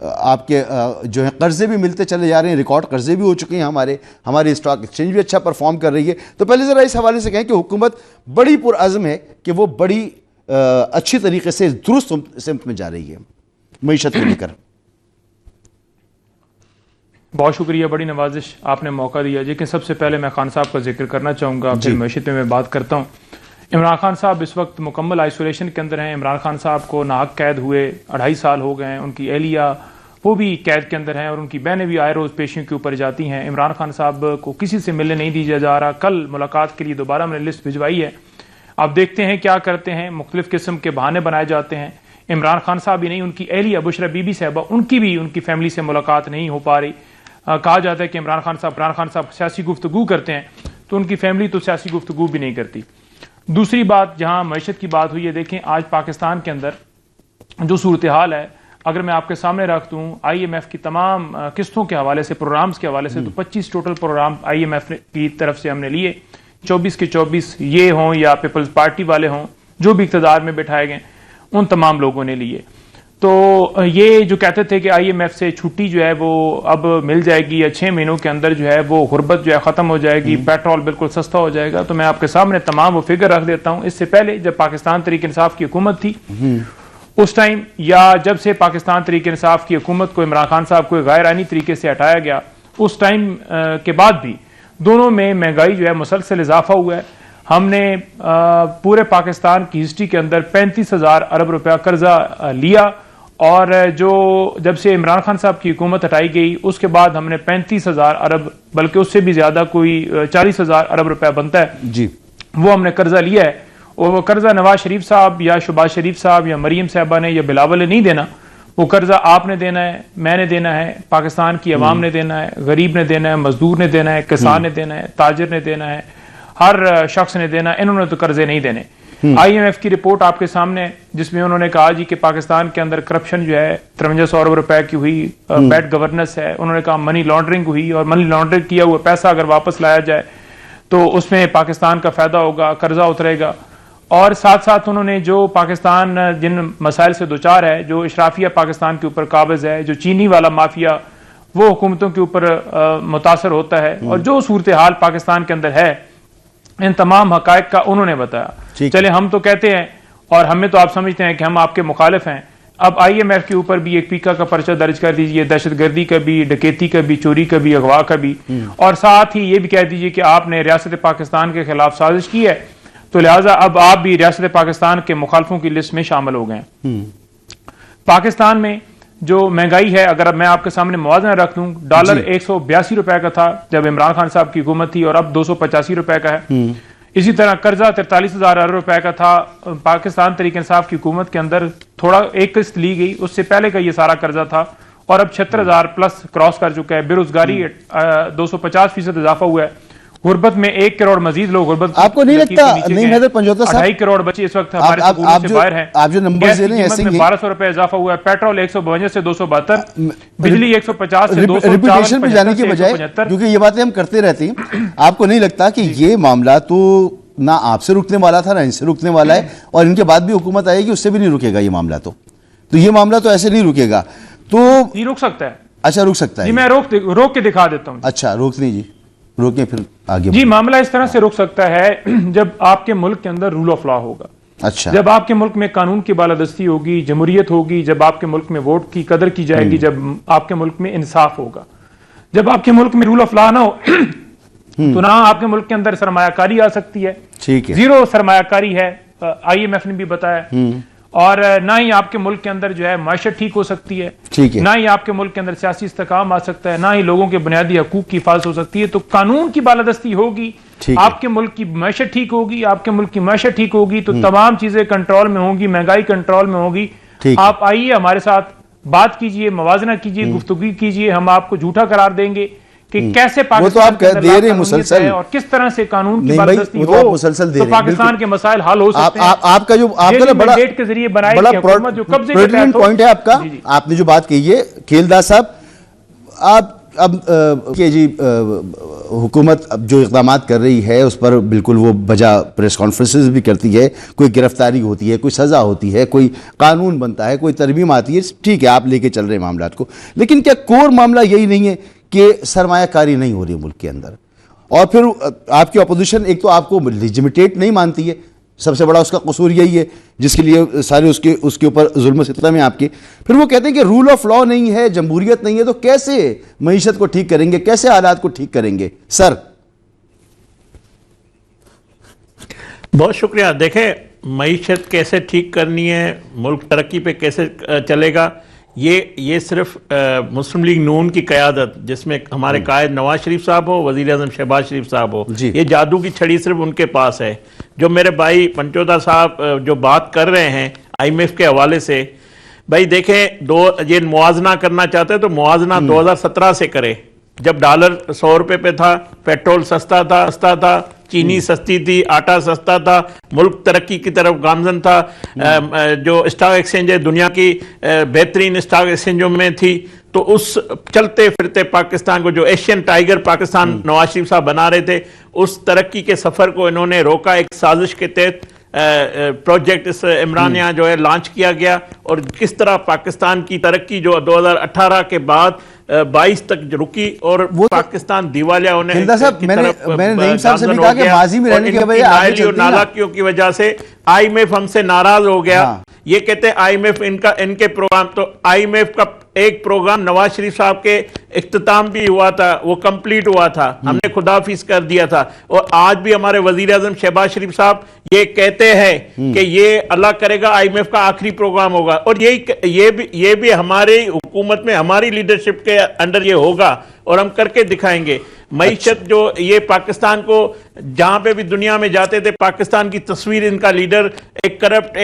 آپ کے جو ہیں قرضے بھی ملتے چلے جا رہے ہیں, ریکارڈ قرضے بھی ہو چکے ہیں, ہماری اسٹاک ایکسچینج بھی اچھا پرفارم کر رہی ہے. تو پہلے ذرا اس حوالے سے کہیں کہ حکومت بڑی پرعزم ہے کہ وہ بڑی اچھی طریقے سے درست سمت میں جا رہی ہے معیشت کو لے کر. بہت شکریہ, بڑی نوازش آپ نے موقع دیا. لیکن سب سے پہلے میں خان صاحب کا ذکر کرنا چاہوں گا, پھر معیشت میں بات کرتا ہوں. عمران خان صاحب اس وقت مکمل آئسولیشن کے اندر ہیں. عمران خان صاحب کو ناحق قید ہوئے 2.5 سال ہو گئے ہیں. ان کی اہلیہ وہ بھی قید کے اندر ہیں اور ان کی بہنیں بھی آئے روز پیشیوں کے اوپر جاتی ہیں. عمران خان صاحب کو کسی سے ملنے نہیں دیا جا رہا. کل ملاقات کے لیے دوبارہ میں نے لسٹ بھجوائی ہے, آپ دیکھتے ہیں کیا کرتے ہیں. مختلف قسم کے بہانے بنائے جاتے ہیں. عمران خان صاحب ہی نہیں, ان کی اہلیہ بشرا بی بی صاحبہ, ان کی بھی ان کی فیملی سے ملاقات نہیں ہو پا رہی. کہا جاتا ہے کہ عمران خان صاحب سیاسی گفتگو کرتے ہیں, تو ان کی فیملی تو سیاسی گفتگو بھی نہیں کرتی. دوسری بات, جہاں معیشت کی بات ہوئی ہے, دیکھیں آج پاکستان کے اندر جو صورتحال ہے, اگر میں آپ کے سامنے رکھ دوں IMF کی تمام قسطوں کے حوالے سے, پروگرامز کے حوالے سے, تو 25 ٹوٹل پروگرام IMF کی طرف سے ہم نے لیے. 24 کے 24 یہ ہوں یا پیپلز پارٹی والے ہوں, جو بھی اقتدار میں بٹھائے گئے, ان تمام لوگوں نے لیے. تو یہ جو کہتے تھے کہ IMF سے چھٹی جو ہے وہ اب مل جائے گی یا 6 مہینوں کے اندر جو ہے وہ غربت جو ہے ختم ہو جائے گی, پیٹرول بالکل سستا ہو جائے گا, تو میں آپ کے سامنے تمام وہ فگر رکھ دیتا ہوں. اس سے پہلے جب پاکستان تحریک انصاف کی حکومت تھی اس ٹائم, یا جب سے پاکستان تحریک انصاف کی حکومت کو عمران خان صاحب کو غیر آئینی طریقے سے ہٹایا گیا, اس ٹائم کے بعد بھی دونوں میں مہنگائی جو ہے مسلسل اضافہ ہوا ہے. ہم نے پورے پاکستان کی ہسٹری کے اندر 35,000 ارب روپیہ قرضہ لیا, اور جو جب سے عمران خان صاحب کی حکومت ہٹائی گئی اس کے بعد ہم نے 35,000 ارب, بلکہ اس سے بھی زیادہ, کوئی 40,000 ارب روپیہ بنتا ہے جی, وہ ہم نے قرضہ لیا ہے. اور وہ قرضہ نواز شریف صاحب یا شہباز شریف صاحب یا مریم صاحبہ نے یا بلاول نے نہیں دینا. وہ قرضہ آپ نے دینا ہے, میں نے دینا ہے, پاکستان کی عوام نے دینا ہے, غریب نے دینا ہے, مزدور نے دینا ہے, کسان نے دینا ہے, تاجر نے دینا ہے, ہر شخص نے دینا. انہوں نے تو قرضے نہیں دینے. IMF کی رپورٹ آپ کے سامنے, جس میں انہوں نے کہا جی کہ پاکستان کے اندر کرپشن جو ہے 5300 ارب روپے کی ہوئی, بیڈ گورننس ہے. انہوں نے کہا منی لانڈرنگ ہوئی, اور منی لانڈرنگ کیا ہوا پیسہ اگر واپس لایا جائے تو اس میں پاکستان کا فائدہ ہوگا, قرضہ اترے گا. اور ساتھ ساتھ انہوں نے جو پاکستان جن مسائل سے دوچار ہے, جو اشرافیہ پاکستان کے اوپر قابض ہے, جو چینی والا مافیا وہ حکومتوں کے اوپر متاثر ہوتا ہے, اور جو صورتحال پاکستان کے اندر ہے, ان تمام حقائق کا انہوں نے بتایا. چلے ہم تو کہتے ہیں اور ہمیں تو آپ سمجھتے ہیں کہ ہم آپ کے مخالف ہیں. اب IMF کے اوپر بھی ایک پیکا کا پرچہ درج کر دیجئے, دہشت گردی کا بھی, ڈکیتی کا بھی, چوری کا بھی, اغوا کا بھی, اور ساتھ ہی یہ بھی کہہ دیجئے کہ آپ نے ریاست پاکستان کے خلاف سازش کی ہے, تو لہٰذا اب آپ بھی ریاست پاکستان کے مخالفوں کی لسٹ میں شامل ہو گئے ہیں. پاکستان میں جو مہنگائی ہے, اگر اب میں آپ کے سامنے موازنہ رکھ دوں, ڈالر 182 روپے کا تھا جب عمران خان صاحب کی حکومت تھی, اور اب 285 روپے کا ہے. اسی طرح قرضہ 43,000 ارب روپے کا تھا پاکستان تحریک انصاف کی حکومت کے اندر, تھوڑا ایک قسط لی گئی, اس سے پہلے کا یہ سارا قرضہ تھا, اور اب 76,000 پلس کراس کر چکا ہے. بے روزگاری 250% اضافہ ہوا ہے. غربت میں 1 کروڑ مزید لوگ غربت, آپ کو نہیں لگتا, نہیں حضرت پنجوتا صاحب, 2.5 کروڑ بچے اس وقت ہمارے سکولوں سے باہر ہیں. آپ جو نمبرز دے رہے ہیں ایسے ہی 1200 روپے اضافہ ہوا ہے, پیٹرول 152 سے 272, بجلی 150 سے 200, ریپیٹیشن پہ جانے کی بجائے, کیونکہ یہ باتیں ہم کرتے رہتے ہیں, آپ کو نہیں لگتا کہ یہ معاملہ تو نہ آپ سے رکنے والا تھا نہ ان سے رکنے والا ہے, اور ان کے بعد بھی حکومت آئے گی اس سے بھی نہیں رکے گا یہ معاملہ, تو یہ معاملہ تو ایسے نہیں رکے گا. تو یہ رک سکتا ہے. اچھا رک سکتا ہے, جی میں روک کے دکھا دیتا ہوں. اچھا روک نہیں جی, روکیں پھر آگے. جی معاملہ اس طرح سے رک سکتا ہے جب آپ کے ملک کے اندر رول آف لا ہوگا, اچھا جب آپ کے ملک میں قانون کی بالادستی ہوگی, جمہوریت ہوگی, جب آپ کے ملک میں ووٹ کی قدر کی جائے گی, جب آپ کے ملک میں انصاف ہوگا. جب آپ کے ملک میں رول آف لا نہ ہو تو نہ آپ کے ملک کے اندر سرمایہ کاری آ سکتی ہے, ٹھیک ہے, زیرو سرمایہ کاری ہے, IMF نے بھی بتایا, اور نہ ہی آپ کے ملک کے اندر جو ہے معیشت ٹھیک ہو سکتی ہے, نہ ہی آپ کے ملک کے اندر سیاسی استحکام آ سکتا ہے, نہ ہی لوگوں کے بنیادی حقوق کی حفاظت ہو سکتی ہے. تو قانون کی بالادستی ہوگی, آپ کے ملک کی معیشت ٹھیک ہوگی, آپ کے ملک کی معیشت ٹھیک ہوگی, تو تمام چیزیں کنٹرول میں ہوں گی, مہنگائی کنٹرول میں ہوگی. آپ آئیے ہمارے ساتھ بات کیجئے, موازنہ کیجئے, گفتگو کیجئے, ہم آپ کو جھوٹا قرار دیں گے کہ کیسے پاکستان کے اندر قانونیت ہے اور کس طرح سے قانون کی بالادستی ہو تو پاکستان کے مسائل حل ہو سکتے ہیں. آپ کا جو مینڈیٹ کے ذریعے بنائی گئی حکومت جو قبضے کے تحت پوائنٹ ہے آپ کا, آپ نے جو بات کہی ہے کھیل داس صاحب, آپ اب کہ جی حکومت اب جو اقدامات کر رہی ہے اس پر بالکل وہ بجا پریس کانفرنسز بھی کرتی ہے, کوئی گرفتاری ہوتی ہے, کوئی سزا ہوتی ہے, کوئی قانون بنتا ہے, کوئی ترمیم آتی ہے, ٹھیک ہے آپ لے کے چل رہے ہیں معاملات کو, لیکن کیا کور معاملہ یہی نہیں ہے کہ سرمایہ کاری نہیں ہو رہی ملک کے اندر؟ اور پھر آپ کی اپوزیشن ایک تو آپ کو لیجیمیٹیٹ نہیں مانتی ہے, سب سے بڑا اس کا قصور یہی ہے جس کے لیے سارے اس کے اوپر ظلم و ستم ہے آپ کے. پھر وہ کہتے ہیں کہ رول آف لا نہیں ہے, جمہوریت نہیں ہے, تو کیسے معیشت کو ٹھیک کریں گے, کیسے حالات کو ٹھیک کریں گے؟ سر بہت شکریہ. دیکھیں معیشت کیسے ٹھیک کرنی ہے, ملک ترقی پہ کیسے چلے گا, یہ صرف مسلم لیگ نون کی قیادت, جس میں ہمارے قائد نواز شریف صاحب ہو, وزیر اعظم شہباز شریف صاحب ہو, یہ جادو کی چھڑی صرف ان کے پاس ہے. جو میرے بھائی پنچودا صاحب جو بات کر رہے ہیں آئی ایم ایف کے حوالے سے, بھائی دیکھیں یہ موازنہ کرنا چاہتے ہیں تو موازنہ 2017 سے کرے, جب ڈالر 100 روپے پہ تھا, پیٹرول سستا تھا, چینی سستی تھی, آٹا سستا تھا, ملک ترقی کی طرف گامزن تھا, جو اسٹاک ایکسچینج ہے دنیا کی بہترین اسٹاک ایکسچینجوں میں تھی. تو اس چلتے پھرتے پاکستان کو, جو ایشین ٹائیگر پاکستان نواز شریف صاحب بنا رہے تھے, اس ترقی کے سفر کو انہوں نے روکا. ایک سازش کے تحت پروجیکٹ اس عمرانیہ جو ہے لانچ کیا گیا, اور کس طرح پاکستان کی ترقی جو 2018 کے بعد 22 تک رکی اور پاکستان دیوالیہ ہونے میں نے نعیم صاحب سے بھی کہا کہ ماضی میں رہنے کی وجہ آگے چلتی ہے, نالاکیوں کی وجہ سے آئی ایم ایف ہم سے ناراض ہو گیا. یہ کہتے ہیں آئی ایم ایف ان کے پروگرام, تو آئی ایم ایف کا ایک پروگرام نواز شریف صاحب کے اختتام بھی ہوا تھا, وہ کمپلیٹ ہوا تھا, ہم نے خداحافظ کر دیا تھا. اور آج بھی ہمارے وزیر اعظم شہباز شریف صاحب یہ کہتے ہیں کہ یہ اللہ کرے گا آئی ایم ایف کا آخری پروگرام ہوگا, اور یہ بھی ہماری حکومت میں, ہماری لیڈرشپ کے انڈر یہ ہوگا, اور ہم کر کے دکھائیں گے. معیشت جو یہ پاکستان کو جہاں پہ بھی دنیا میں جاتے تھے, پاکستان کی تصویر ان کا لیڈر ایک کرپٹ,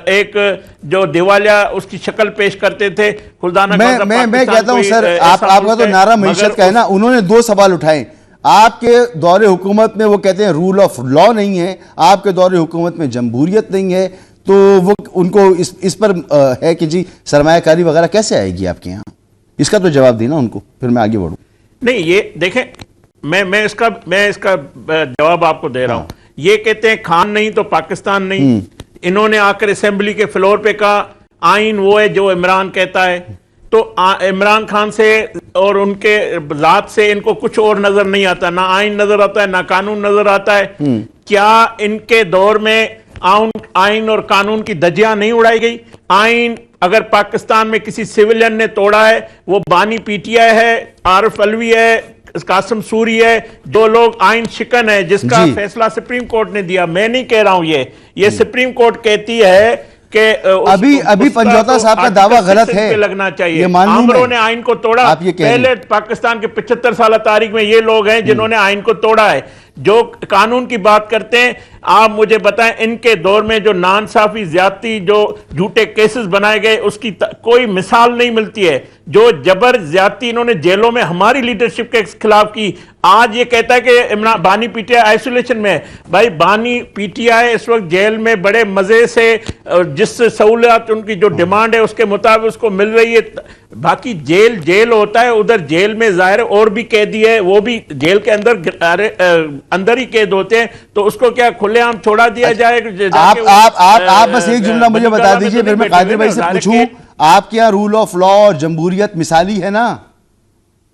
ایک جو دیوالیہ اس کی شکل پیش کرتے تھے. میں کہتا ہوں سر, آپ کا تو نعرہ معیشت کا ہے نا, انہوں نے 2 سوال اٹھائے. آپ کے دور حکومت میں وہ کہتے ہیں رول آف لا نہیں ہے, آپ کے دور حکومت میں جمہوریت نہیں ہے, تو وہ ان کو اس پر ہے کہ جی سرمایہ کاری وغیرہ کیسے آئے گی آپ کے یہاں؟ اس کا تو جواب دینا ان کو, پھر میں آگے بڑھوں. نہیں, یہ دیکھیں میں اس کا جواب آپ کو دے رہا ہوں. یہ کہتے ہیں خان نہیں تو پاکستان نہیں. انہوں نے آ کر اسمبلی کے فلور پہ کہا آئین وہ ہے جو عمران کہتا ہے, تو عمران خان سے اور ان کے ذات سے ان کو کچھ اور نظر نہیں آتا, نہ آئین نظر آتا ہے, نہ قانون نظر آتا ہے. کیا ان کے دور میں آئین اور قانون کی دھجیاں نہیں اڑائی گئی؟ آئین اگر پاکستان میں کسی سیولین نے توڑا ہے, وہ بانی پی ٹی آئی ہے, عارف علوی ہے, قاسم سوری ہے, جو لوگ آئین شکن ہے, جس کا فیصلہ سپریم کورٹ نے دیا. میں نہیں کہہ رہا ہوں, یہ سپریم کورٹ کہتی ہے کہ ابھی پنجوتا صاحب کا دعویٰ غلط ہے, لگنا چاہیے. عامروں نے آئین کو توڑا, پہلے پاکستان کے 75 سالہ تاریخ میں یہ لوگ ہیں جنہوں نے آئین کو توڑا ہے. جو قانون کی بات کرتے ہیں, آپ مجھے بتائیں ان کے دور میں جو نانصافی زیادتی, جو جھوٹے کیسز بنائے گئے, اس کی کوئی مثال نہیں ملتی ہے. جو جبر زیادتی انہوں نے جیلوں میں ہماری لیڈرشپ کے خلاف کی. آج یہ کہتا ہے کہ بانی پی ٹی آئی آئسولیشن میں ہے. بھائی بانی پی ٹی آئی اس وقت جیل میں بڑے مزے سے, جس سہولیات ان کی جو ڈیمانڈ ہے اس کے مطابق اس کو مل رہی ہے. باقی جیل ہوتا ہے, ادھر جیل میں ظاہر اور بھی قیدی ہے, وہ بھی جیل کے اندر ہی قید ہوتے ہیں, تو اس کو کیا کھلے عام چھوڑا دیا جائے؟ آپ بس ایک جملہ مجھے بتا دیجئے, پھر میں قادر بھائی سے پوچھوں, آپ کیا رول آف لا اور جمہوریت مثالی ہے نا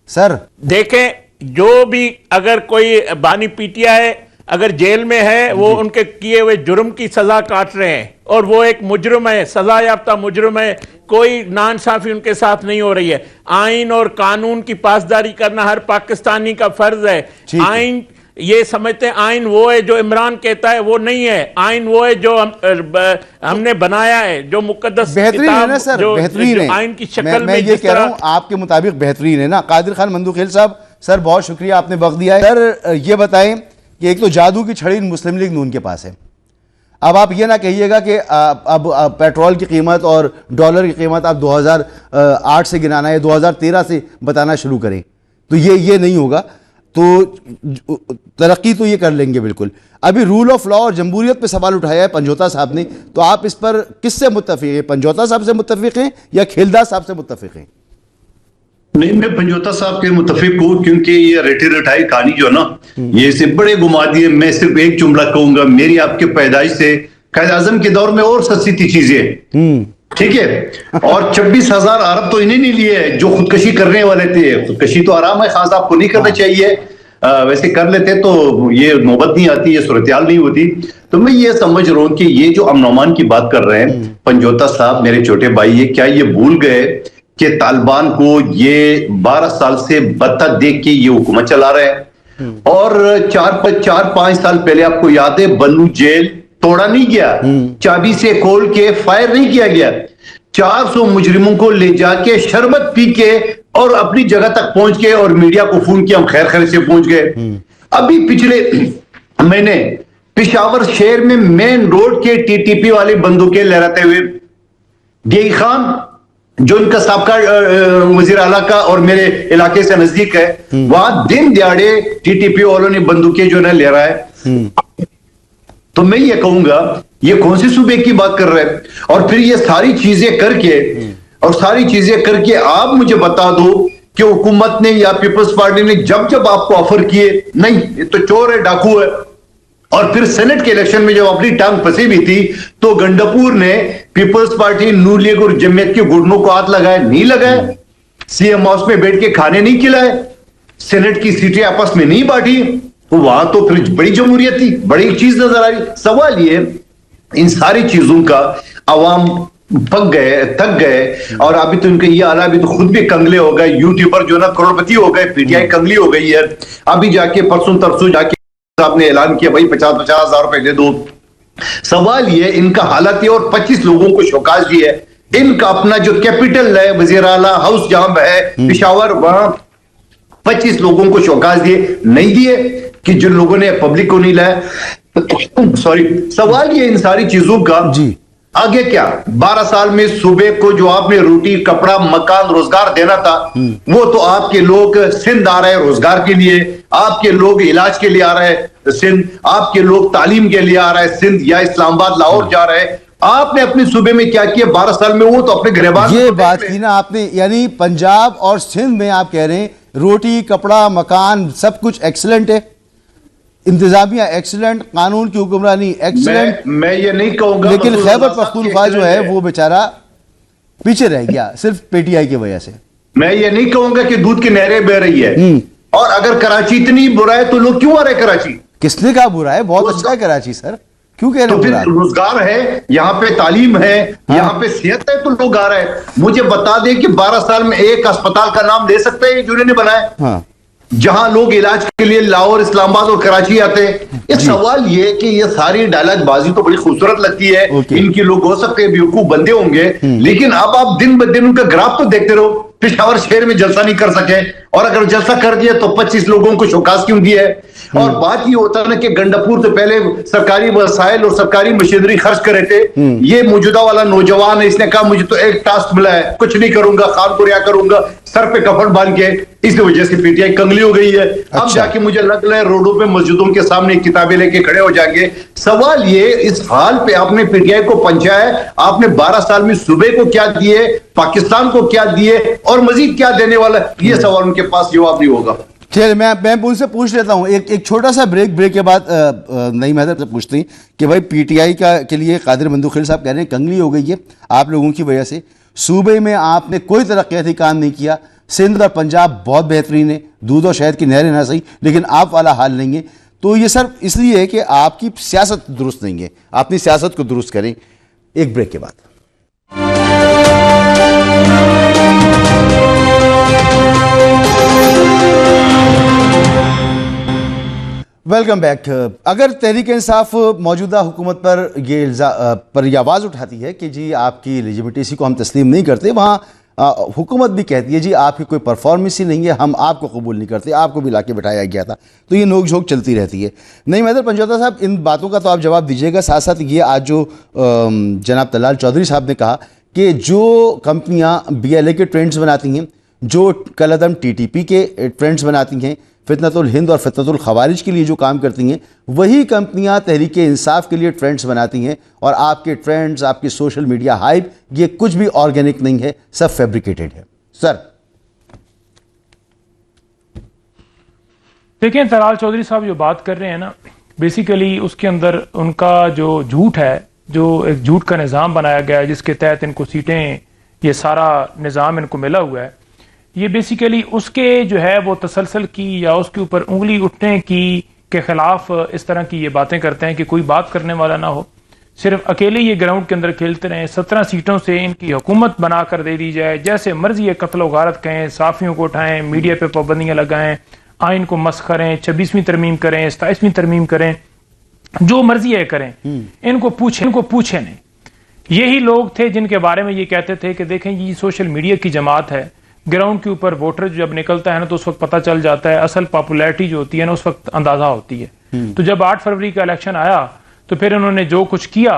سر؟ دیکھیں, جو بھی اگر کوئی بانی پی ٹی آئی اگر جیل میں ہے, وہ ان کے کیے ہوئے جرم کی سزا کاٹ رہے ہیں, اور وہ ایک مجرم ہے, سزا یافتہ مجرم ہے, کوئی ناانصافی ان کے ساتھ نہیں ہو رہی ہے. آئین اور قانون کی پاسداری کرنا ہر پاکستانی کا فرض ہے. آئین یہ سمجھتے ہیں آئین وہ ہے جو عمران کہتا ہے, وہ نہیں ہے. آئین وہ ہے جو ہم نے بنایا ہے, جو مقدس بہترین ہے نا سر, بہترین ہے. آئین کی شکل میں یہ کہہ رہا ہوں آپ کے مطابق بہترین ہے نا. قادر خان مندوخیل صاحب, سر بہت شکریہ, آپ نے وقت دیا ہے. سر یہ بتائیں کہ ایک تو جادو کی چھڑی مسلم لیگ نون کے پاس ہے. اب آپ یہ نہ کہیے گا کہ اب پیٹرول کی قیمت اور ڈالر کی قیمت آپ 2008 سے گنانا ہے, 2013 سے بتانا شروع کریں, تو یہ نہیں ہوگا. تو ترقی تو یہ کر لیں گے بالکل. ابھی رول آف لا اور جمہوریت پہ سوال اٹھایا ہے پنجوتا صاحب نے, تو آپ اس پر کس سے متفق ہیں؟ پنجوتا صاحب سے متفق ہیں یا کھیلدار صاحب سے متفق ہیں؟ نہیں، میں پنجوتا صاحب کے متفق ہوں، کیونکہ یہ رٹی رٹائی کہانی جو ہے نا، یہ اسے بڑے گھما دیے. میں صرف ایک جملہ کہوں گا، میری آپ کے پیدائش سے قائد اعظم کے دور میں اور سستی تھی چیزیں، ٹھیک ہے، اور 26,000 ارب تو انہیں نہیں لیے جو خودکشی کرنے والے تھے. خودکشی تو آرام ہے، خاص آپ کو نہیں کرنا چاہیے، ویسے کر لیتے تو یہ نوبت نہیں آتی، یہ صورتحال نہیں ہوتی. تو میں یہ سمجھ رہا ہوں کہ یہ جو امن و امان کی بات کر رہے ہیں پنجوتا صاحب، میرے چھوٹے بھائی، یہ کیا یہ بھول گئے کہ طالبان کو یہ 12 سال سے بتہ دیکھ کے یہ حکومت چلا رہے ہیں، اور 4-5 سال پہلے آپ کو یاد ہے بنو جیل توڑا نہیں گیا، چابی سے کھول کے فائر نہیں کیا گیا، 400 مجرموں کو لے جا کے شربت پی کے اور اپنی جگہ تک پہنچ کے اور میڈیا کو فون کیا، ہم خیر خیر سے پہنچ گئے. ابھی پچھلے مہینے پشاور شہر میں مین روڈ کے ٹی ٹی پی والی بندوقیں لہراتے ہوئے ڈی خان جو ان کا سابقہ وزیر اعلیٰ کا اور میرے علاقے سے نزدیک ہے، وہاں دن دیہڑے ٹی ٹی پی والوں نے بندوقیں جو ہے لہرائے. تو میں یہ کہوں گا یہ کون سے صوبے کی بات کر رہے ہیں؟ اور پھر یہ ساری چیزیں کر کے آپ مجھے بتا دو کہ حکومت نے یا پیپلز پارٹی نے جب آپ کو آفر کیے، نہیں یہ تو چور ہے، ڈاکو ہے. اور پھر سینٹ کے الیکشن میں جب اپنی ٹانگ پھنسی بھی تھی تو گنڈاپور نے پیپلز پارٹی، نون لیگ اور جمعیت کے گھٹنوں کو ہاتھ لگائے نہیں لگائے، سی ایم ہاؤس میں بیٹھ کے کھانے نہیں کھلائے، سینٹ کی سیٹیں آپس میں نہیں بانٹی، تو وہاں تو پھر بڑی جمہوریت تھی، بڑی چیز نظر آئی. سوال یہ ان ساری چیزوں کا عوام تھک گئے اور ابھی تو ان کا یہ حال ہے، ابھی تو خود بھی کنگلے ہو گئے، یوٹیوبر جو نا کروڑپتی ہو گئے، پی ٹی آئی کنگلی ہو گئی ہے. ابھی جا کے پرسوں ترسوں جا کے آپ نے اعلان کیا بھائی 50,000 روپے دے دو. سوال یہ ان کا حالت ہے، اور 25 لوگوں کو شوکاز دی ہے. ان کا اپنا جو کیپٹل ہے وزیر اعلیٰ ہاؤس جہاں ہے پشاور، وہاں 25 لوگوں کو شوکاز دیے نہیں دیے کہ جن لوگوں نے پبلک کو نہیں لایا. سوری، سوال یہ ان ساری چیزوں کا آگے کیا؟ 12 سال میں صوبے کو جو آپ نے روٹی، کپڑا، مکان، روزگار دینا تھا، وہ تو آپ کے لوگ سندھ آ رہے ہیں روزگار کے لیے، آپ کے لوگ علاج کے لیے آ رہے ہیں سندھ، آپ کے لوگ تعلیم کے لیے آ رہے ہیں سندھ یا اسلام آباد، لاہور جا رہے ہیں. آپ نے اپنے صوبے میں کیا کیا 12 سال میں؟ وہ تو اپنے گریبان. یہ بات کی نا آپ نے، یعنی پنجاب اور سندھ میں آپ کہہ رہے ہیں روٹی، کپڑا، مکان سب کچھ ایکسلنٹ ہے، انتظامیہ ایکسلنٹ، قانون کی حکمرانی ایکسلنٹ. میں یہ نہیں کہوں گا، لیکن خیبر پختونخوا جو ہے وہ بیچارہ پیچھے رہ گیا صرف پی ٹی آئی کی وجہ سے. میں یہ نہیں کہوں گا کہ دودھ کی نہریں بہ رہی ہے. اور اگر کراچی اتنی برا ہے تو لوگ کیوں آ رہے کراچی؟ کس نے کہا برا ہے؟ بہت اچھا ہے کراچی سر، کیوں کہہ رہے ہیں برا؟ روزگار ہے یہاں پہ، تعلیم ہے یہاں پہ، صحت ہے، تو لوگ آ رہے ہیں. مجھے بتا دیں کہ 12 سال میں ایک اسپتال کا نام لے سکتے ہیں جو انہوں نے بنایا جہاں لوگ علاج کے لیے لاہور، اسلام آباد اور کراچی آتے ہیں؟ یہ سوال یہ کہ یہ ساری ڈائلاگ بازی تو بڑی خوبصورت لگتی ہے، ان کی لوگ ہو سکتے ہیں بیوقوف بندے ہوں گے، لیکن اب آپ دن بدن ان کا گراف تو دیکھتے رہو. پشاور شہر میں جلسہ نہیں کر سکے، اور اگر جلسہ کر دیا تو 25 لوگوں کو شوکاز کیوں دیا ہے؟ اور بات یہ ہوتا ہے نا کہ گنڈاپور سے پہلے سرکاری وسائل اور سرکاری مشینری خرچ کرے تھے. یہ موجودہ والا نوجوان ہے، اس نے کہا مجھے تو ایک ٹاسک ملا ہے، کچھ نہیں کروں گا، خان کو ریا کروں گا، سر پہ کفن باندھ کے. اس وجہ سے پی ٹی آئی کنگلی ہو گئی ہے. اب جا کے مجھے لگ رہا ہے روڈوں پہ مسجدوں کے سامنے کتابیں لے کے کھڑے ہو جائیں گے. سوال یہ اس حال پہ آپ نے پی ٹی آئی کو پہنچا ہے، آپ نے 12 سال میں صوبے کو کیا دیے، پاکستان کو کیا دیے، اور مزید کیا دینے والا ہے؟ یہ سوال ان کے پاس جواب نہیں ہوگا. چلیے میں ان سے پوچھ لیتا ہوں ایک چھوٹا سا بریک کے بعد نعیم حیدر سے پوچھتے ہیں کہ بھائی پی ٹی آئی کے لیے قادر مندوخیل صاحب کہہ رہے ہیں کنگلی ہو گئی ہے آپ لوگوں کی وجہ سے، صوبے میں آپ نے کوئی ترقیاتی کام نہیں کیا، سندھ اور پنجاب بہت بہترین ہے، دودھ اور شہد کی نہریں نہ صحیح لیکن آپ والا حال نہیں ہے. تو یہ سر اس لیے ہے کہ آپ کی سیاست درست نہیں ہے، اپنی سیاست کو درست کریں. ایک بریک کے بعد ویلکم بیک. اگر تحریک انصاف موجودہ حکومت پر یہ آواز اٹھاتی ہے کہ جی آپ کی لیجیٹمیسی کو ہم تسلیم نہیں کرتے، وہاں حکومت بھی کہتی ہے جی آپ کی کوئی پرفارمنس ہی نہیں ہے، ہم آپ کو قبول نہیں کرتے، آپ کو بھی لا کے بٹھایا گیا تھا. تو یہ نوک جھوک چلتی رہتی ہے. نعیم حیدر پنجوتا صاحب ان باتوں کا تو آپ جواب دیجیے گا، ساتھ ساتھ یہ آج جو جناب طلال چودھری صاحب نے کہا کہ جو کمپنیاں بی ایل اے کے ٹرینڈز بناتی ہیں، جو کالعدم ٹی ٹی پی کے ٹرینڈز بناتی ہیں، فتنۃ الہند اور فتنۃ الخوارج کے لیے جو کام کرتی ہیں، وہی کمپنیاں تحریک انصاف کے لیے ٹرینڈز بناتی ہیں، اور آپ کے ٹرینڈز، آپ کی سوشل میڈیا ہائپ، یہ کچھ بھی آرگینک نہیں ہے، سب فیبریکیٹڈ ہے. سر دیکھیں طلال چودھری صاحب جو بات کر رہے ہیں نا، بیسیکلی اس کے اندر ان کا جو جھوٹ ہے، جو ایک جھوٹ کا نظام بنایا گیا ہے جس کے تحت ان کو سیٹیں، یہ سارا نظام ان کو ملا ہوا ہے، یہ بیسیکلی اس کے جو ہے وہ تسلسل کی یا اس کے اوپر انگلی اٹھنے کی کے خلاف اس طرح کی یہ باتیں کرتے ہیں کہ کوئی بات کرنے والا نہ ہو، صرف اکیلے یہ گراؤنڈ کے اندر کھیلتے رہیں، 17 سیٹوں سے ان کی حکومت بنا کر دے دی جائے، جیسے مرضی قتل و غارت کہیں، صحافیوں کو اٹھائیں، میڈیا پہ پابندیاں لگائیں، آئین کو مسخ کریں، 26ویں ترمیم کریں، 27ویں ترمیم کریں، جو مرضی ہے کریں، ان کو پوچھیں نہیں۔ یہی لوگ تھے جن کے بارے میں یہ کہتے تھے کہ دیکھیں یہ سوشل میڈیا کی جماعت ہے، گراؤنڈ کے اوپر ووٹر جب نکلتا ہے نا تو اس وقت پتہ چل جاتا ہے، اصل پاپولیرٹی جو ہوتی ہے نا اس وقت اندازہ ہوتی ہے۔ تو جب 8 فروری کا الیکشن آیا تو پھر انہوں نے جو کچھ کیا،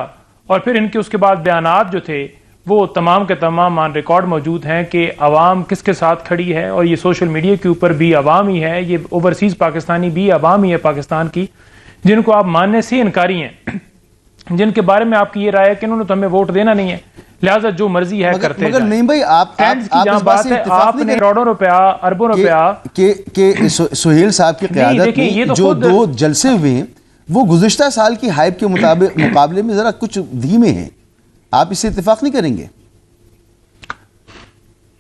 اور پھر ان کے اس کے بعد بیانات جو تھے وہ تمام کے تمام آن ریکارڈ موجود ہیں کہ عوام کس کے ساتھ کھڑی ہے، اور یہ سوشل میڈیا کے اوپر بھی عوام ہی ہے، یہ اوورسیز پاکستانی بھی عوام ہی ہے پاکستان کی، جن کو آپ ماننے سے انکاری ہیں، جن کے بارے میں آپ کی یہ رائے ہے کہ انہوں نے تو ہمیں ووٹ دینا نہیں ہے، لہٰذا جو مرضی ہے کرتے مگر نہیں بھائی، آپ جہاں بات ہے آپ نے کروڑوں روپیہ اربوں روپیہ کہ سہیل صاحب کی قیادت میں جو 2 جلسے ہوئے ہیں وہ گزشتہ سال کی ہائپ کے مقابلے میں ذرا کچھ دھیمے ہیں، آپ اس سے اتفاق نہیں کریں گے؟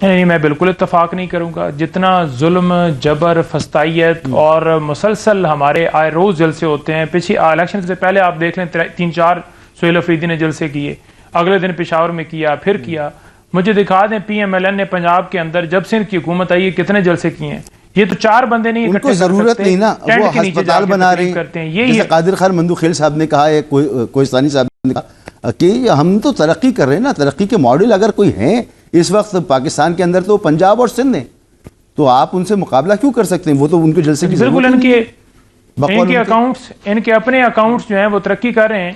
نہیں، میں بالکل اتفاق نہیں کروں گا۔ جتنا ظلم، جبر، فسطائیت اور مسلسل ہمارے آئے روز جلسے ہوتے ہیں، پچھلے الیکشن سے پہلے آپ دیکھ لیں 3-4 سہیل افریدی نے جلسے کیے، اگلے دن پشاور میں کیا، پھر کیا، مجھے دکھا دیں پی ایم ایل این نے پنجاب کے اندر جب سے ان کی حکومت آئی ہے کتنے جلسے کیے ہیں؟ یہ تو 4 بندے نہیں ان کو ضرورت نہیں نا، وہ ہسپتال بنا رہے ہیں، جیسے قادر خان مندوخیل صاحب نے کہا ہے، کوہستانی صاحب نے کہا کہ ہم تو ترقی کر رہے ہیں نا، ترقی کے ماڈل اگر کوئی ہیں اس وقت پاکستان کے اندر تو پنجاب اور سندھ ہیں، تو آپ ان سے مقابلہ کیوں کر سکتے ہیں؟ وہ تو ان کے جلسے کی بالکل ان کے اکاؤنٹس، ان کے اپنے اکاؤنٹس جو ہیں وہ ترقی کر رہے ہیں،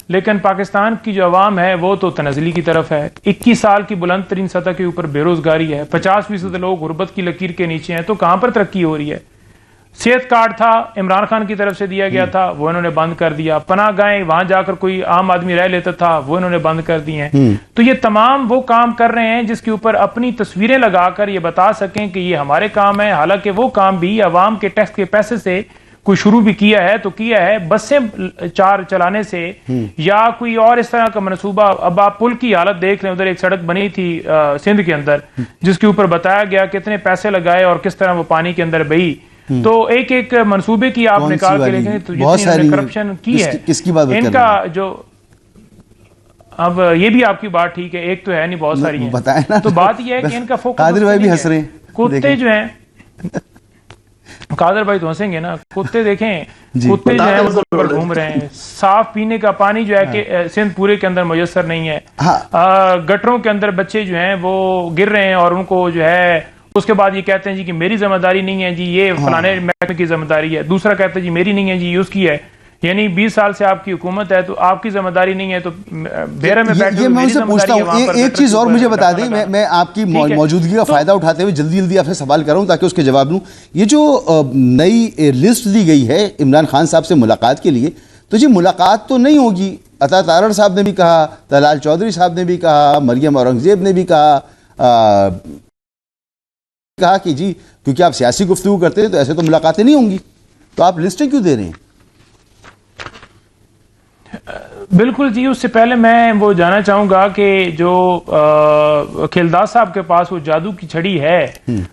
لیکن پاکستان کی جو عوام ہے وہ تو تنزلی کی طرف ہے۔ 21 سال کی بلند ترین سطح کے اوپر بے روزگاری ہے، 50% لوگ غربت کی لکیر کے نیچے ہیں، تو کہاں پر ترقی ہو رہی ہے؟ صحت کارڈ تھا عمران خان کی طرف سے دیا گیا تھا، وہ انہوں نے بند کر دیا، پناہ گاہیں وہاں جا کر کوئی عام آدمی رہ لیتا تھا وہ انہوں نے بند کر دی ہیں۔ تو یہ تمام وہ کام کر رہے ہیں جس کے اوپر اپنی تصویریں لگا کر یہ بتا سکیں کہ یہ ہمارے کام ہے، حالانکہ وہ کام بھی عوام کے ٹیکس کے پیسے سے کوئی شروع بھی کیا ہے تو کیا ہے بسیں 4 چلانے سے یا کوئی اور اس طرح کا منصوبہ۔ اب آپ پل کی حالت دیکھ لیں، ادھر ایک سڑک بنی تھی سندھ کے اندر جس کے اوپر بتایا گیا کتنے پیسے لگائے اور کس طرح وہ پانی کے اندر بہی، تو ایک منصوبے کی آپ نکال کے دیکھیں تو جتنی کرپشن کی ہے کس کی بات ان کا جو، اب یہ بھی آپ کی بات ٹھیک ہے، ایک تو ہے نہیں بہت ساری ہیں، تو بات یہ ہے کہ ان کا فوکس قادر بھائی بھی ہنس رہے ہیں، کتے جو ہیں، قادر بھائی تو ہنسیں گے نا، کتے دیکھیں کتے جو ہیں وہ گھوم رہے ہیں، صاف پینے کا پانی جو ہے کہ سندھ پورے کے اندر میسر نہیں ہے، گٹروں کے اندر بچے جو ہیں وہ گر رہے ہیں اور ان کو جو ہے اس کے بعد یہ کہتے ہیں جی کہ میری ذمہ داری نہیں ہے جی، یہ فلانے محکمے کی ذمہ داری ہے، دوسرا کہتا ہے جی میری نہیں ہے جی، یہ اس کی ہے، یعنی 20 سال سے آپ کی حکومت ہے تو آپ کی ذمہ داری نہیں ہے، تو بیرے میں بیٹھے یہ میں ان سے پوچھتا ہوں، ایک چیز اور مجھے بتا دیں، میں آپ کی موجودگی کا فائدہ اٹھاتے ہوئے جلدی آپ سے سوال کر رہا ہوں تاکہ اس کے جواب لوں۔ یہ جو نئی لسٹ دی گئی ہے عمران خان صاحب سے ملاقات کے لیے، تو جی ملاقات تو نہیں ہوگی، عطا تارڑ صاحب نے بھی کہا، طلال چودھری صاحب نے بھی کہا، مریم اورنگزیب نے بھی کہا کہ جی کیونکہ آپ سیاسی گفتگو کرتے ہیں تو ایسے تو ملاقاتیں نہیں ہوں گی، تو آپ لسٹیں کیوں دے رہے ہیں؟ بالکل جی، اس سے پہلے میں وہ جانا چاہوں گا کہ جو کھیلداس صاحب کے پاس وہ جادو کی چھڑی ہے،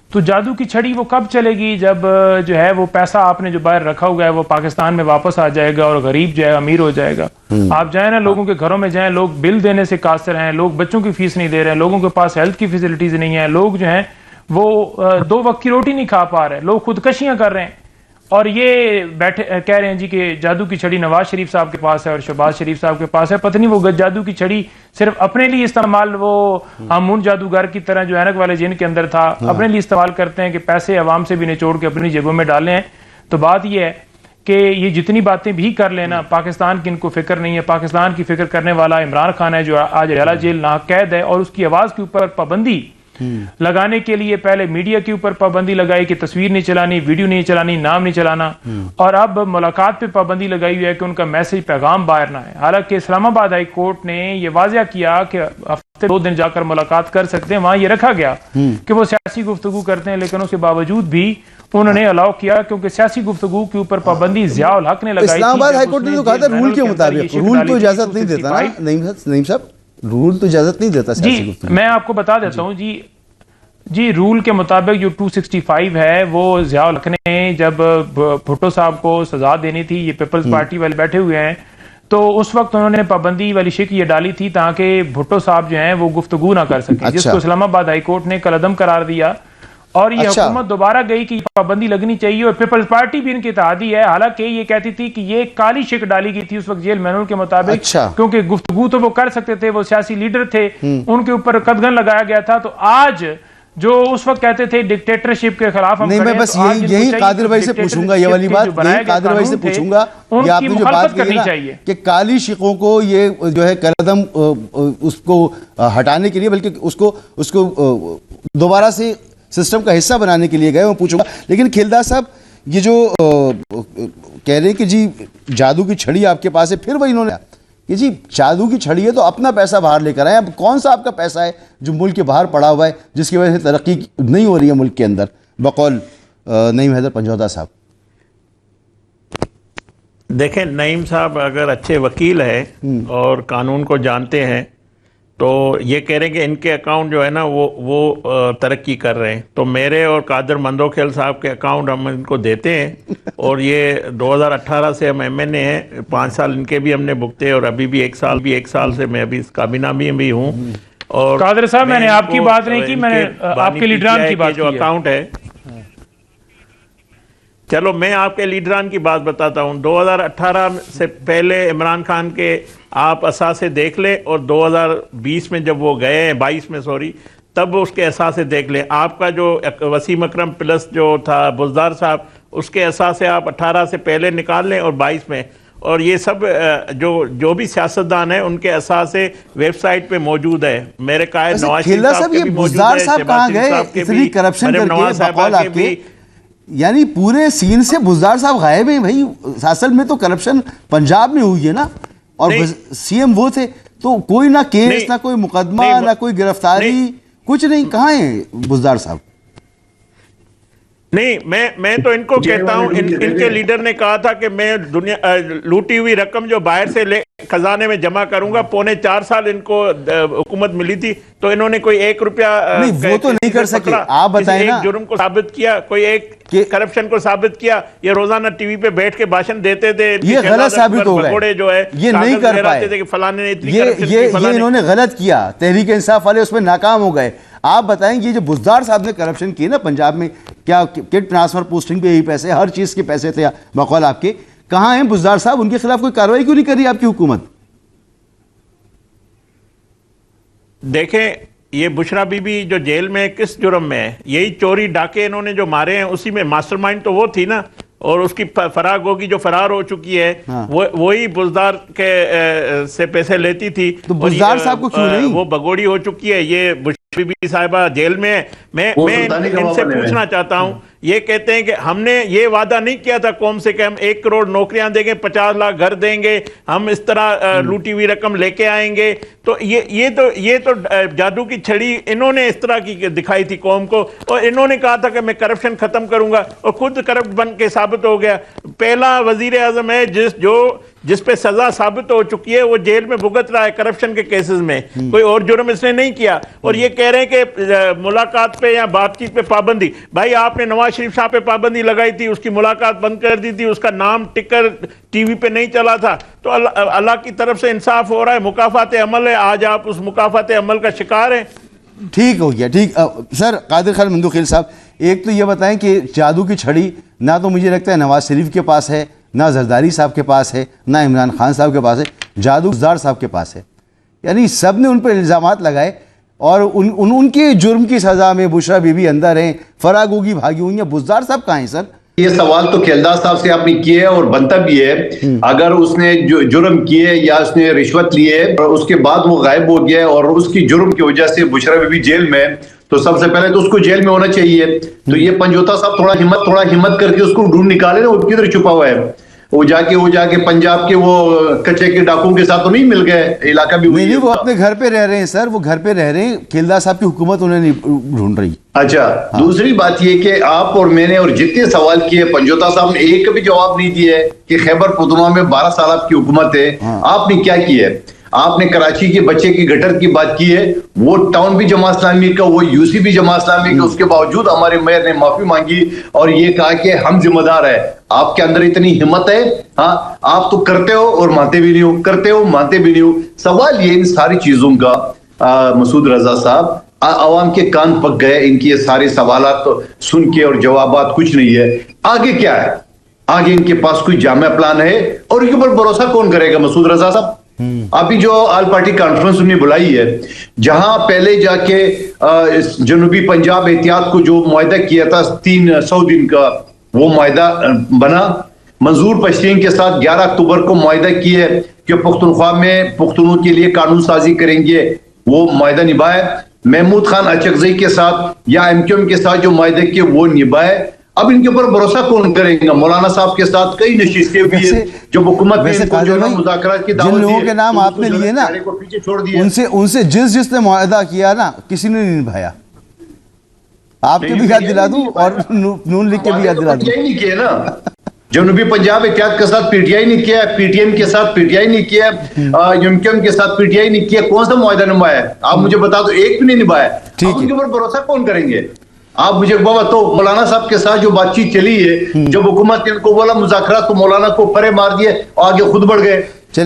تو جادو کی چھڑی وہ کب چلے گی؟ جب جو ہے وہ پیسہ آپ نے جو باہر رکھا ہوا ہے وہ پاکستان میں واپس آ جائے گا اور غریب جو ہے امیر ہو جائے گا۔ آپ جائیں نا لوگوں کے گھروں میں جائیں، لوگ بل دینے سے قاصر ہیں، لوگ بچوں کی فیس نہیں دے رہے ہیں، لوگوں کے پاس ہیلتھ کی فیسلٹیز نہیں ہیں، لوگ جو ہیں وہ 2 وقت کی روٹی نہیں کھا پا رہے، لوگ خودکشیاں کر رہے ہیں، اور یہ بیٹھے کہہ رہے ہیں جی کہ جادو کی چھڑی نواز شریف صاحب کے پاس ہے اور شہباز شریف صاحب کے پاس ہے۔ پتہ نہیں وہ جادو کی چھڑی صرف اپنے لیے استعمال، وہ ہامون جادوگر کی طرح جو اینک والے جن کے اندر تھا، اپنے لیے استعمال کرتے ہیں کہ پیسے عوام سے بھی نچوڑ کے اپنی جیبوں میں ڈالے ہیں۔ تو بات یہ ہے کہ یہ جتنی باتیں بھی کر لینا، پاکستان کی ان کو فکر نہیں ہے۔ پاکستان کی فکر کرنے والا عمران خان ہے جو آج ریالہ جیل ناحق قید ہے، اور اس کی آواز کے اوپر پابندی لگانے کے لیے پہلے میڈیا کے اوپر پابندی لگائی کہ تصویر نہیں چلانی، ویڈیو نہیں چلانی، نام نہیں چلانا، اور اب ملاقات پہ پابندی لگائی ہوئی ہے کہ ان کا میسج پیغام باہر نہ ہے۔ حالانکہ اسلام آباد ہائی کورٹ نے یہ واضح کیا کہ ہفتے 2 دن جا کر ملاقات کر سکتے ہیں، وہاں یہ رکھا گیا کہ وہ سیاسی گفتگو کرتے ہیں، لیکن اس کے باوجود بھی انہوں نے الاؤ کیا کیونکہ سیاسی گفتگو کے اوپر پابندی ضیاء الحق نے لگائی. اسلام آباد ہائی کورٹ نے تو کہا تھا رول کے مطابق، رول تو اجازت نہیں دیتا نا نعیم صاحب، رول تو اجازت نہیں دیتا سیاسی گفتگو. جی میں آپ کو بتا دیتا ہوں جی رول کے مطابق جو 265 ہے وہ ضیاء الحق نے جب بھٹو صاحب کو سزا دینی تھی، یہ پیپلز پارٹی والے بیٹھے ہوئے ہیں، تو اس وقت انہوں نے پابندی والی شک یہ ڈالی تھی تاکہ بھٹو صاحب جو ہیں وہ گفتگو نہ کر سکیں، جس کو اسلام آباد ہائی کورٹ نے کل عدم قرار دیا. اور یہ حکومت دوبارہ گئی کہ پابندی لگنی چاہیے، اور پیپلز پارٹی بھی ان کی اتحادی ہے، حالانکہ یہ کہتی تھی کہ یہ کالی شک ڈالی گئی تھی اس وقت جیل مینول کے مطابق، کیونکہ گفتگو تو وہ کر سکتے تھے، وہ سیاسی لیڈر تھے، ان کے اوپر قدغن لگایا گیا تھا. تو آج جو اس وقت کہتے تھے ڈکٹیٹرشپ کے خلاف ہم نہیں، میں بس یہی قادر بھائی سے پوچھوں گا، یہ والی بات یہی قادر بھائی سے پوچھوں گا، یہ آپ نے جو بات کہی نا کہ کالی شقوں کو یہ جو ہے قدم اس کو ہٹانے کے لیے، بلکہ اس کو دوبارہ سے سسٹم کا حصہ بنانے کے لیے گئے، میں پوچھوں گا. لیکن کھیلدار صاحب یہ جو کہہ رہے ہیں کہ جی جادو کی چھڑی آپ کے پاس ہے، پھر وہ انہوں نے کہ جی جادو کی چھڑی ہے تو اپنا پیسہ باہر لے کر آئے. اب کون سا آپ کا پیسہ ہے جو ملک کے باہر پڑا ہوا ہے جس کی وجہ سے ترقی نہیں ہو رہی ہے ملک کے اندر، بقول نعیم حیدر پنجوتا صاحب؟ دیکھیں نعیم صاحب اگر اچھے وکیل ہیں اور قانون کو جانتے ہیں تو یہ کہہ رہے ہیں کہ ان کے اکاؤنٹ جو ہے نا وہ ترقی کر رہے ہیں، تو میرے اور قادر مندوخیل صاحب کے اکاؤنٹ ہم ان کو دیتے ہیں، اور یہ 2018 سے ہم ایم این اے ہیں، 5 سال ان کے بھی ہم نے بھگتے، اور ابھی بھی 1 سال سے میں ابھی اس کابینہ میں بھی ہوں. اور قادر صاحب میں نے آپ کی بات نہیں کی، میں نے آپ کے لیڈران کی بات کی. جو اکاؤنٹ ہے، چلو میں آپ کے لیڈران کی بات بتاتا ہوں. 2018 سے پہلے عمران خان کے آپ اثاثے دیکھ لیں، اور 2020 میں جب وہ گئے ہیں، 22 میں سوری، تب اس کے اثاثے دیکھ لیں. آپ کا جو وسیم اکرم پلس جو تھا بزدار صاحب، اس کے اثاثے آپ 18 سے پہلے نکال لیں اور 22 میں، اور یہ سب جو بھی سیاستدان ہیں ان کے اثاثے ویب سائٹ پہ موجود ہے. میرے قائد نواز شریف صاحب کے بھی موجود ہے، شہباز شریف صاحب کے بھی، یعنی پورے سین سے بزدار صاحب غائب ہیں بھائی. اصل میں تو کرپشن پنجاب میں ہوئی ہے نا، اور سی ایم وہ تھے، تو کوئی نہ کیس، نہ کوئی مقدمہ، نہ کوئی گرفتاری، کچھ نہیں. کہاں ہیں بزدار صاحب؟ نہیں، میں تو ان کو کہتا ہوں، ان کے لیڈر نے کہا تھا کہ میں لوٹی ہوئی رقم جو باہر سے خزانے میں جمع کروں گا. 4.25 سال ان کو حکومت ملی تھی، تو انہوں نے کوئی 1 روپیہ وہ تو نہیں کر سکے. آپ بتائیں نا، ایک جرم کو ثابت کیا، کوئی ایک کرپشن کو ثابت کیا. یہ روزانہ ٹی وی پہ بیٹھ کے بھاشن دیتے تھے، یہ غلط ثابت ہو گئے، جو ہے یہ نہیں کر پائے، یہ انہوں نے غلط کیا. تحریک انصاف والے اس میں ناکام ہو گئے. آپ بتائیں یہ جو بزدار صاحب نے کرپشن کی نا پنجاب میں، کیا کٹ ٹرانسفر پوسٹنگ پہ یہی پیسے، ہر چیز کے پیسے تھے بقول آپ کے، کہاں ہیں بزدار صاحب؟ ان کے خلاف کوئی کارروائی کیوں نہیں کر رہی آپ کی حکومت؟ دیکھیں یہ بشرا بی بی جو جیل میں کس جرم میں ہے؟ یہی چوری ڈاکے انہوں نے جو مارے ہیں، اسی میں ماسٹر مائنڈ تو وہ تھی نا. اور اس کی فرار گوگی جو فرار ہو چکی ہے، وہی بزدار کے سے پیسے لیتی تھی. تو بزدار صاحب کو کیوں نہیں؟ وہ بگوڑی ہو چکی ہے. یہ بی بی صاحبہ جیل میں ہے. میں ان سے پوچھنا چاہتا ہوں، یہ کہتے ہیں کہ ہم نے یہ وعدہ نہیں کیا تھا قوم سے کہ ہم 1 کروڑ نوکریاں دیں گے، 50 لاکھ گھر دیں گے، ہم اس طرح لوٹی ہوئی رقم لے کے آئیں گے. تو یہ تو جادو کی چھڑی انہوں نے اس طرح کی دکھائی تھی قوم کو، اور انہوں نے کہا تھا کہ میں کرپشن ختم کروں گا، اور خود کرپٹ بن کے ثابت ہو گیا. پہلا وزیر اعظم ہے جس پہ سزا ثابت ہو چکی ہے، وہ جیل میں بھگت رہا ہے کرپشن کے کیسز میں. کوئی اور جرم اس نے نہیں کیا. اور یہ کہہ رہے ہیں کہ ملاقات پہ یا بات چیت پہ پابندی. بھائی آپ نے نواز شریف صاحب پہ پابندی لگائی تھی، اس کی ملاقات بند کر دی تھی، اس کا نام ٹکر ٹی وی پہ نہیں چلا تھا. تو اللہ کی طرف سے انصاف ہو رہا ہے، مکافات عمل ہے. آج آپ اس مکافات عمل کا شکار ہیں. ٹھیک ہو گیا، ٹھیک. سر قادر خان مندوخیل صاحب، ایک تو یہ بتائیں کہ جادو کی چھڑی نہ تو مجھے لگتا ہے نواز شریف کے پاس ہے، نہ زرداری صاحب کے پاس ہے، نہ عمران خان صاحب کے پاس ہے، جادو بزدار صاحب کے پاس ہے. یعنی سب نے ان پر الزامات لگائے، اور ان کے جرم کی سزا میں بشرا بی بی اندر ہیں، فرار گوگی بھاگی ہوئی ہیں. بزدار صاحب کہاں ہیں سر؟ یہ سوال تو کھیلدار صاحب سے آپ نے کیے ہے، اور بنتا بھی ہے. اگر اس نے جرم کیے یا اس نے رشوت لیے اور اس کے بعد وہ غائب ہو گیا اور اس کی جرم کی وجہ سے بشرا بی بی جیل میں، تو سب سے پہلے تو اس کو جیل میں ہونا چاہیے. تو یہ پنجوتا صاحب تھوڑا ہمت کر کے اس کو ڈھونڈ نکالے نا، وہ کدھر چھپا ہوا ہے. وہ جا کے پنجاب کے وہ کچے کے ڈاکوں کے ساتھ تو نہیں مل گئے, علاقہ بھی نہیں, وہ اپنے گھر پہ رہ رہے ہیں سر, وہ گھر پہ رہ رہے ہیں, کھیلدار صاحب کی حکومت انہیں نہیں ڈھونڈ رہی. اچھا, دوسری بات یہ کہ آپ اور میں نے اور جتنے سوال کیے پنجوتا صاحب نے ایک بھی جواب نہیں دیا ہے کہ خیبر پختونخوا میں 12 سال آپ کی حکومت ہے, آپ نے کیا کیا ہے؟ آپ نے کراچی کے بچے کی گٹر کی بات کی ہے, وہ ٹاؤن بھی جماعت اسلامی کا, وہ یو سی بھی جماعت اسلامی کا, اس کے باوجود ہمارے میئر نے معافی مانگی اور یہ کہا کہ ہم ذمہ دار ہے. آپ کے اندر اتنی ہمت ہے؟ ہاں, آپ تو کرتے ہو اور مانتے بھی نہیں ہو, کرتے ہو مانتے بھی نہیں ہو. سوال یہ ان ساری چیزوں کا مسعود رضا صاحب, عوام کے کان پک گئے ان کی یہ سارے سوالات سن کے اور جوابات کچھ نہیں ہے. آگے کیا ہے؟ آگے ان کے پاس کوئی جامع پلان ہے اور ان کے اوپر بھروسہ کون کرے گا؟ مسعود رضا صاحب, ابھی جو آل پارٹی کانفرنس انہیں بلائی ہے, جہاں پہلے جا کے جنوبی پنجاب احتیاط کو جو معاہدہ کیا تھا 300 دن کا, وہ معاہدہ بنا. منظور پشتین کے ساتھ 11 اکتوبر کو معاہدہ کیا ہے کہ پختونخوا میں پختونوں کے لیے قانون سازی کریں گے, وہ معاہدہ نبھائے. محمود خان اچکزئی کے ساتھ یا ایم کیو ایم کے ساتھ جو معاہدے کیے وہ نبھائے. اب ان کے اوپر بھروسہ کون کرے گا؟ مولانا صاحب کے ساتھ کئی نشستیں ہوئی ہیں جو حکومت نے ان کو جو ہے مذاکرات کی دعوت دی ہے, جن لوگوں کے نام آپ نے لیے نا, ان سے جس نے معاہدہ کیا نا, کسی نے نہیں نبھایا. آپ کے بھی یاد دلا دوں اور نون لیگ کے بھی یاد دلا دوں. یہی نہیں کیا نا, جنوبی پنجاب احتیاط کے ساتھ پی ٹی آئی نہیں کیا, پی ٹی ایم کے ساتھ پی ٹی آئی نہیں کیا, ایم کیو ایم کے ساتھ پی ٹی آئی نہیں کیا. کون سا معاہدہ نبھایا؟ آپ مجھے بتا دو, ایک بھی نہیں نبھایا. ان کے اوپر بھروسہ کون کریں گے؟ آپ مجھے بابا, تو مولانا صاحب کے ساتھ جو بات چیت چلی ہے, جب حکومت نے ان کو بولا مذاکرات, تو مولانا کو پرے مار دیے اور آگے خود بڑھ گئے.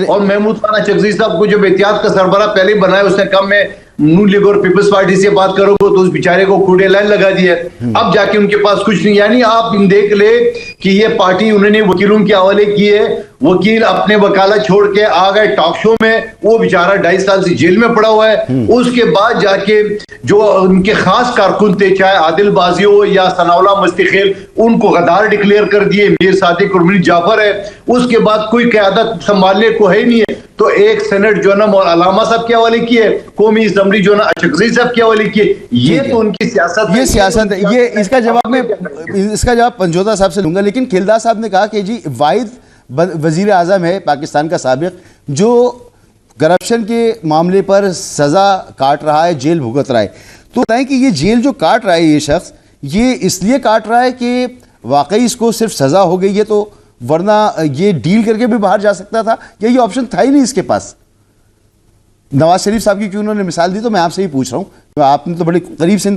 اور محمود خان اچکزئی صاحب کو جب احتیاط کا سربراہ پہلے ہی بنایا, اس نے کہا میں نون لیگ اور پیپلز پارٹی سے بات کرو گے, تو اس بیچارے کو کوڑے لائن لگا دی ہے. اب جا کے ان کے پاس کچھ نہیں. یعنی آپ دیکھ لے کہ یہ پارٹی انہوں نے وکیلوں کے حوالے کی ہے, وکیل اپنے وکالت چھوڑ کے آ گئے ٹاک شو میں, وہ بیچارہ 2.5 سال سے جیل میں پڑا ہوا ہے. اس کے بعد جا کے جو ان کے خاص کارکن تھے, چاہے عادل بازی ہو یا ثناء اللہ مستخیل, ان کو غدار ڈکلیئر کر دیے. میر صادق اور میر جعفر ہے. اس کے بعد کوئی قیادت سنبھالنے کو ہے نہیں ہے. تو ایک سینٹ جو ہے نا علامہ صاحب کے حوالے کی ہے, قومی اسمبلی جو ہے نا اچکزئی صاحب کے حوالے کی ہے. یہ تو ان کی سیاست ہے, یہ سیاست ہے. یہ اس کا جواب میں اس کا جواب پنجوتا صاحب سے لوں گا. لیکن کھیلدار صاحب نے کہا کہ جی واحد وزیر اعظم ہے پاکستان کا سابق جو کرپشن کے معاملے پر سزا کاٹ رہا ہے, جیل بھگت رہا ہے. تو بتائیں کہ یہ جیل جو کاٹ رہا ہے یہ شخص, یہ اس لیے کاٹ رہا ہے کہ واقعی اس کو صرف سزا ہو گئی ہے, تو ورنہ یہ ڈیل کر کے بھی باہر جا سکتا تھا, یا یہ آپشن تھا ہی نہیں اس کے پاس؟ نواز شریف صاحب کی کیوں انہوں نے مثال دی, تو میں آپ سے ہی پوچھ رہا ہوں, آپ نے تو بڑے قریب سے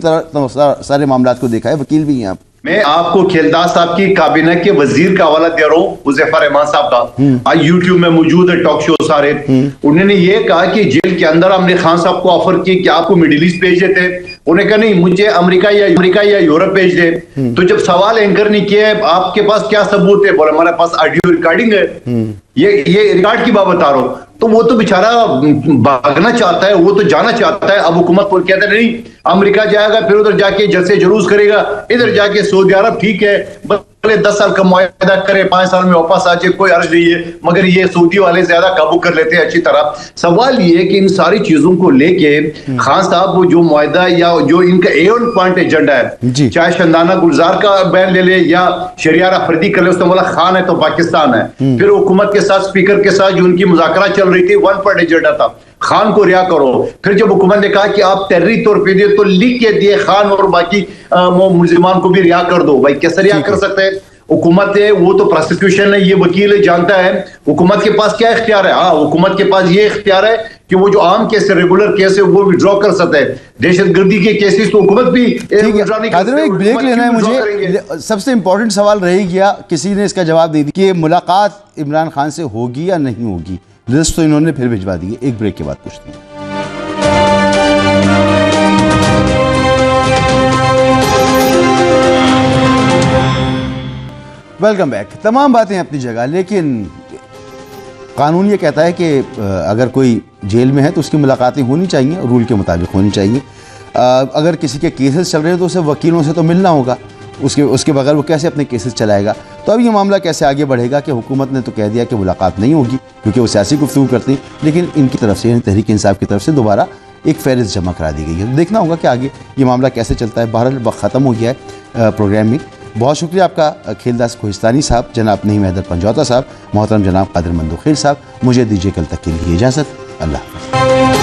سارے معاملات کو دیکھا ہے, وکیل بھی ہیں آپ. میں آپ کو کھیلدار صاحب کی کابینہ کے وزیر کا حوالہ دے رہا ہوں, حذیفہ رحمان صاحب کا, آج یوٹیوب میں موجود ہے ٹاک شو سارے. انہوں نے یہ کہا کہ جیل کے اندر ہم نے خان صاحب کو آفر کی کہ آپ کو مڈل ایسٹ بھیج دیتے, انہوں نے کہا نہیں, مجھے امریکہ یا یورپ بھیج دے. تو جب سوال اینکر نے کیا آپ کے پاس کیا ثبوت ہے, بولے ہمارے پاس آڈیو ریکارڈنگ ہے, یہ ریکارڈ کی بات بتا رہا ہوں. تو وہ تو بیچارہ بھاگنا چاہتا ہے, وہ تو جانا چاہتا ہے. اب حکومت کو کہتا ہے نہیں, امریکہ جائے گا, پھر ادھر جا کے جلسے جلوس کرے گا, ادھر جا کے سعودی عرب, ٹھیک ہے 10 سال کا معاہدہ کرے, 5 سال میں واپس آ جائے, کوئی عرض نہیں ہے, مگر یہ سعودی والے زیادہ قابو کر لیتے ہیں اچھی طرح. سوال یہ ہے کہ ان ساری چیزوں کو لے کے خان صاحب وہ جو معاہدہ یا جو ان کا ایون پوائنٹ ایجنڈا ہے, چاہے شندانہ گلزار کا بیان لے لے یا شریعہ فردی کر لے, اس نے بولا خان ہے تو پاکستان ہے. پھر حکومت کے ساتھ اسپیکر کے ساتھ جو ان کی مذاکرات چل رہی تھی, 1 پوائنٹ ایجنڈا تھا, خان کو رہا کرو. پھر جب حکومت نے کہا کہ آپ تحریری طور پہ دیے, تو لکھ کے دیے خان اور باقی ملزمان کو بھی رہا کر دو. بھائی کیسے رہا کر سکتے ہیں؟ حکومت ہے, وہ تو پروسیکیوشن ہے, یہ وکیل ہے, جانتا ہے حکومت کے پاس کیا اختیار ہے. ہاں, حکومت کے پاس یہ اختیار ہے کہ وہ جو عام کیس ہے, ریگولر کیس ہے, وہ وڈرا کر سکتے ہیں. دہشت گردی کے کیسز تو حکومت بھی وڈرا نہیں کر سکتے. ایک بریک لینا ہے مجھے. سب سے امپورٹنٹ سوال رہ گیا, کسی نے اس کا جواب نہیں دیا کہ ملاقات عمران خان سے ہوگی یا نہیں ہوگی. لسٹ تو انہوں نے پھر بھجوا دی ہے. ایک بریک کے بعد پوچھتے ہیں. Welcome back. تمام باتیں اپنی جگہ, لیکن قانون یہ کہتا ہے کہ اگر کوئی جیل میں ہے تو اس کی ملاقاتیں ہونی چاہیے, رول کے مطابق ہونی چاہیے. اگر کسی کے کیسز چل رہے ہیں تو اسے وکیلوں سے تو ملنا ہوگا, اس کے بغیر وہ کیسے اپنے کیسز چلائے گا. تو اب یہ معاملہ کیسے آگے بڑھے گا کہ حکومت نے تو کہہ دیا کہ ملاقات نہیں ہوگی کیونکہ وہ سیاسی گفتگو کرتی ہیں, لیکن ان کی طرف سے, یعنی تحریک انصاف کی طرف سے دوبارہ ایک فہرست جمع کرا دی گئی ہے. دیکھنا ہوگا کہ آگے یہ معاملہ کیسے چلتا ہے. بہرحال وقت ختم ہو گیا ہے پروگرام میں. بہت شکریہ آپ کا کھیلداس کوہستانی صاحب، جناب نعیم حیدر پنجوتا صاحب، محترم جناب قادر مندوخیل صاحب. مجھے دیجیے کل تک کے لیے اجازت. اللہ حافظ.